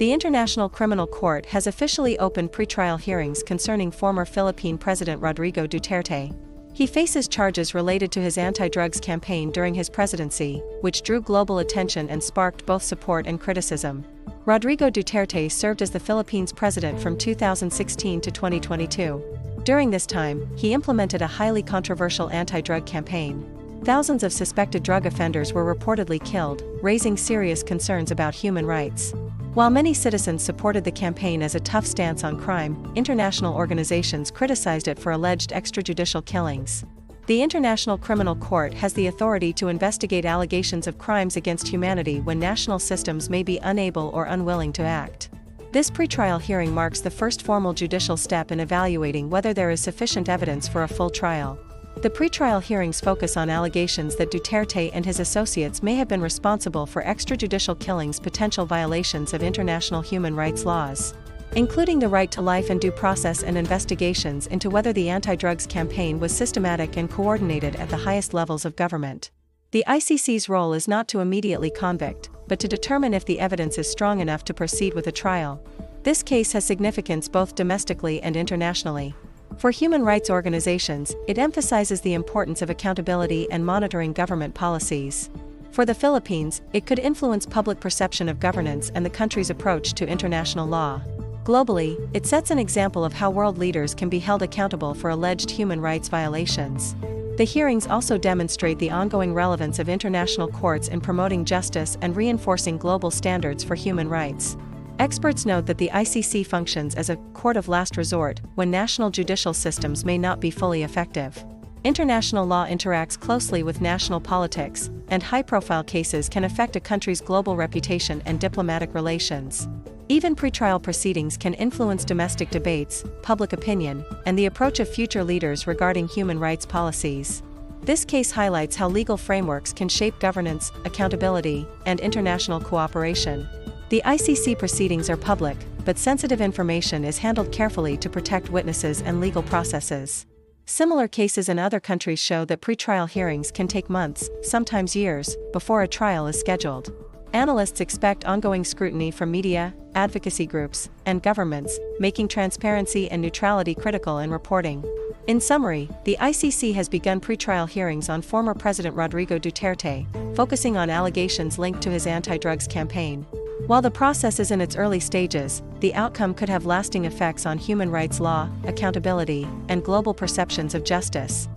The International Criminal Court has officially opened pretrial hearings concerning former Philippine President Rodrigo Duterte. He faces charges related to his anti-drugs campaign during his presidency, which drew global attention and sparked both support and criticism. Rodrigo Duterte served as the Philippines president from 2016 to 2022. During this time, he implemented a highly controversial anti-drug campaign. Thousands of suspected drug offenders were reportedly killed, raising serious concerns about human rights. While many citizens supported the campaign as a tough stance on crime, international organizations criticized it for alleged extrajudicial killings. The International Criminal Court has the authority to investigate allegations of crimes against humanity when national systems may be unable or unwilling to act. This pretrial hearing marks the first formal judicial step in evaluating whether there is sufficient evidence for a full trial. The pretrial hearings focus on allegations that Duterte and his associates may have been responsible for extrajudicial killings, potential violations of international human rights laws, including the right to life and due process, and investigations into whether the anti-drugs campaign was systematic and coordinated at the highest levels of government. The ICC's role is not to immediately convict, but to determine if the evidence is strong enough to proceed with a trial. This case has significance both domestically and internationally. For human rights organizations, it emphasizes the importance of accountability and monitoring government policies. For the Philippines, it could influence public perception of governance and the country's approach to international law. Globally, it sets an example of how world leaders can be held accountable for alleged human rights violations. The hearings also demonstrate the ongoing relevance of international courts in promoting justice and reinforcing global standards for human rights. Experts note that the ICC functions as a court of last resort when national judicial systems may not be fully effective. International law interacts closely with national politics, and high-profile cases can affect a country's global reputation and diplomatic relations. Even pretrial proceedings can influence domestic debates, public opinion, and the approach of future leaders regarding human rights policies. This case highlights how legal frameworks can shape governance, accountability, and international cooperation. The ICC proceedings are public, but sensitive information is handled carefully to protect witnesses and legal processes. Similar cases in other countries show that pretrial hearings can take months, sometimes years, before a trial is scheduled. Analysts expect ongoing scrutiny from media, advocacy groups, and governments, making transparency and neutrality critical in reporting. In summary, the ICC has begun pretrial hearings on former President Rodrigo Duterte, focusing on allegations linked to his anti-drugs campaign. While the process is in its early stages, the outcome could have lasting effects on human rights law, accountability, and global perceptions of justice.